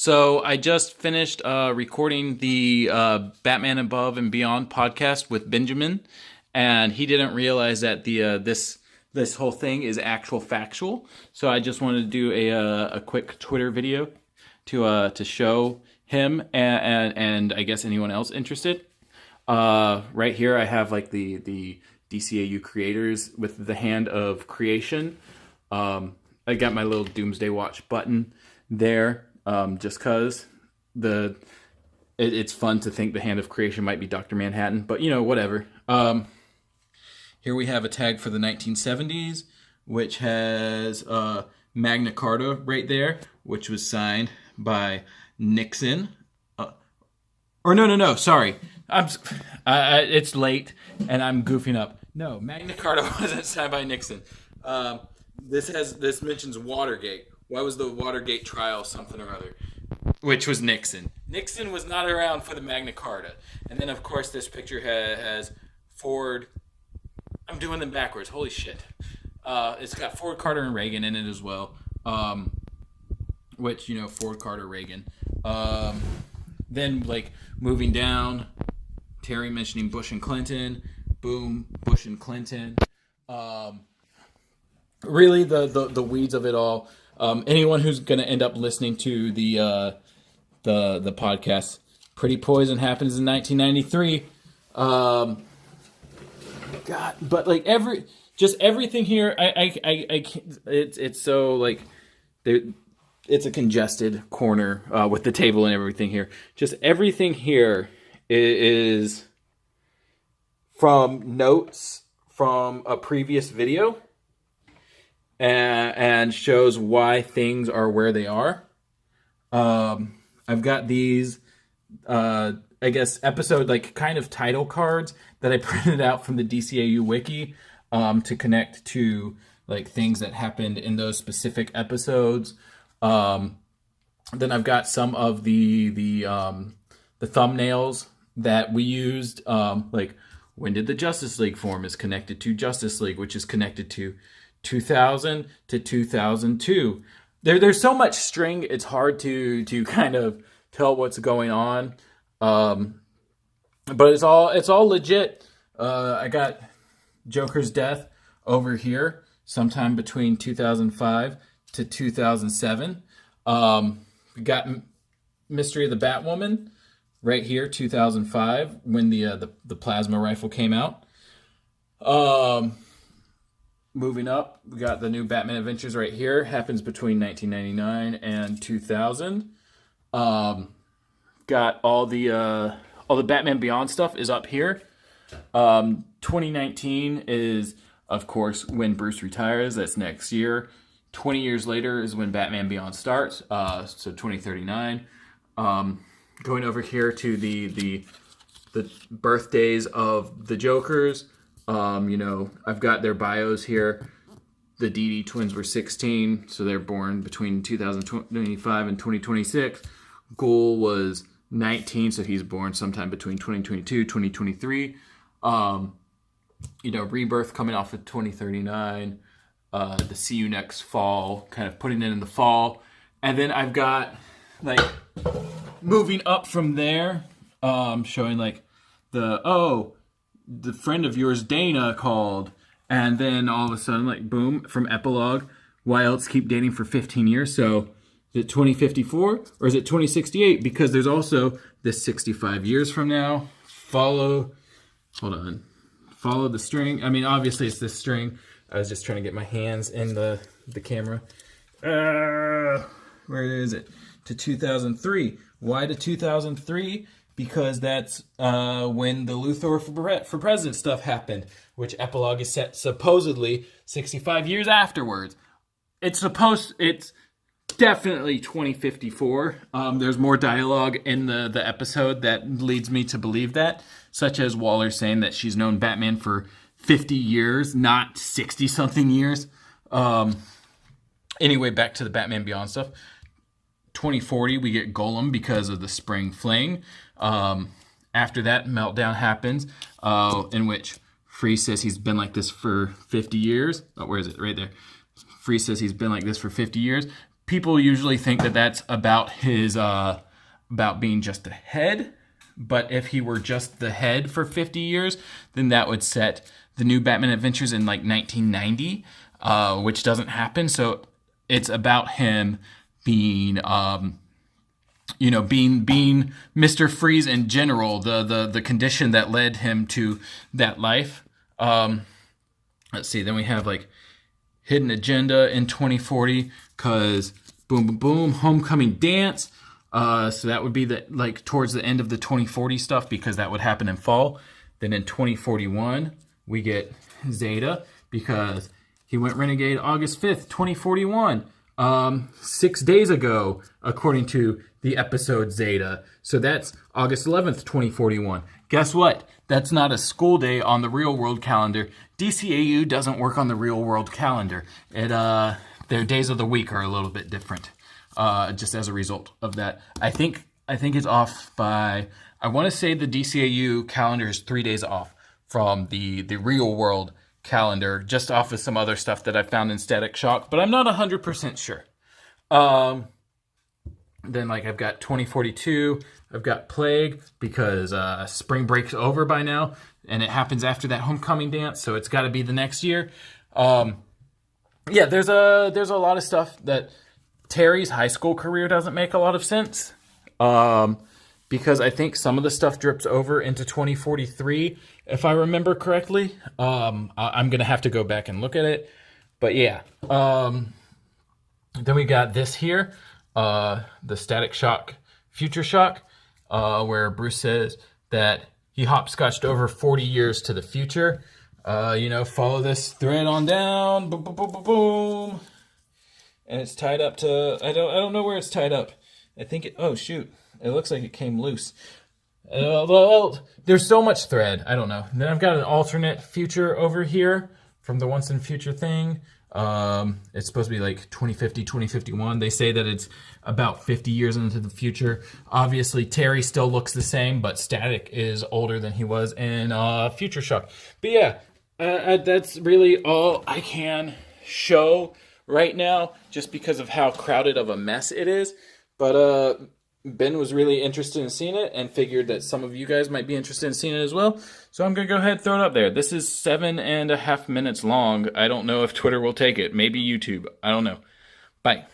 So I just finished recording the Batman Above and Beyond podcast with Benjamin, and he didn't realize that the this whole thing is actual factual. So I just wanted to do a quick Twitter video to show him and I guess anyone else interested. Right here I have like the DCAU creators with the hand of creation. I got my little Doomsday Watch button there. Just because it's fun to think the hand of creation might be Dr. Manhattan, but whatever. Here we have a tag for the 1970s, which has Magna Carta right there, which was signed by Nixon. No, sorry. It's late and I'm goofing up. No, Magna Carta wasn't signed by Nixon. This mentions Watergate. Why was the Watergate trial something or other? Which was Nixon. Nixon was not around for the Magna Carta. And then, of course, this picture has Ford. I'm doing them backwards. Holy shit. It's got Ford, Carter, and Reagan in it as well. Which, Ford, Carter, Reagan. Then, moving down, Terry mentioning Bush and Clinton. Boom, Bush and Clinton. Really, the weeds of it all. Anyone who's going to end up listening to the podcast, Pretty Poison happens in 1993. God, but everything here, I can't, it's so it's a congested corner with the table and everything here. Just everything here is from notes from a previous video. And shows why things are where they are. I've got these, I guess, episode, kind of title cards that I printed out from the DCAU wiki to connect to, things that happened in those specific episodes. Then I've got some of the thumbnails that we used, when did the Justice League form is connected to Justice League, which is connected to 2000 to 2002. There's so much string, it's hard to kind of tell what's going on. But it's all legit. I got Joker's death over here, sometime between 2005 to 2007. We got Mystery of the Batwoman right here, 2005, when the plasma rifle came out. Moving up, we got the new Batman Adventures right here. Happens between 1999 and 2000. Got all the Batman Beyond stuff is up here. 2019 is, of course, when Bruce retires. That's next year. 20 years later is when Batman Beyond starts. So 2039. Going over here to the birthdays of the Jokers. I've got their bios here. The Didi twins were 16, so they're born between 2025 and 2026. Ghoul was 19, so he's born sometime between 2022, 2023. Rebirth coming off of 2039. The See You Next Fall, kind of putting it in the fall. And then I've got, moving up from there, showing, the friend of yours, Dana, called, and then all of a sudden, boom, from Epilogue, why else keep dating for 15 years? So, is it 2054 or is it 2068? Because there's also this 65 years from now. Follow the string. I mean, obviously it's this string. I was just trying to get my hands in the camera. Where is it? To 2003. Why to 2003? Because that's when the Luthor for President stuff happened, which Epilogue is set supposedly 65 years afterwards. It's definitely 2054. There's more dialogue in the episode that leads me to believe that, such as Waller saying that she's known Batman for 50 years, not 60-something years. Anyway, back to the Batman Beyond stuff. 2040, we get Golem because of the spring fling. After that, Meltdown happens, in which Freeze says he's been like this for 50 years. Oh, where is it? Right there. Freeze says he's been like this for 50 years. people usually think that that's about his about being just the head. But if he were just the head for 50 years, then that would set the new Batman Adventures in like 1990, which doesn't happen. So it's about him being, being Mr. Freeze in general, the condition that led him to that life. Let's see. Then we have like Hidden Agenda in 2040, because boom, boom, boom, Homecoming Dance. So that would be towards the end of the 2040 stuff, because that would happen in fall. Then in 2041, we get Zeta, because he went Renegade August 5th, 2041. 6 days ago, according to the episode Zeta. So that's August 11th, 2041. Guess what? That's not a school day on the real world calendar. DCAU doesn't work on the real world calendar. Their days of the week are a little bit different. Just as a result of that. I think it's off by, I want to say the DCAU calendar is 3 days off from the real world calendar, just off of some other stuff that I found in Static Shock, but I'm not 100% sure. Then like I've got 2042, I've got Plague, because spring break's over by now, and it happens after that Homecoming Dance, so it's got to be the next year. There's a lot of stuff that Terry's high school career doesn't make a lot of sense, because I think some of the stuff drips over into 2043, if I remember correctly. I'm going to have to go back and look at it. But yeah. Then we got this here, the Static Shock Future Shock, where Bruce says that he hopscotched over 40 years to the future. Follow this thread on down. Boom, boom, boom, boom, boom. And it's tied up to, I don't know where it's tied up. I think it, oh shoot, it looks like it came loose. There's so much thread, I don't know. And then I've got an alternate future over here from the Once in Future thing. It's supposed to be like 2050, 2051. They say that it's about 50 years into the future. Obviously, Terry still looks the same, but Static is older than he was in Future Shock. But yeah, that's really all I can show right now, just because of how crowded of a mess it is. But Ben was really interested in seeing it, and figured that some of you guys might be interested in seeing it as well. So I'm going to go ahead and throw it up there. This is 7.5 minutes long. I don't know if Twitter will take it. Maybe YouTube. I don't know. Bye.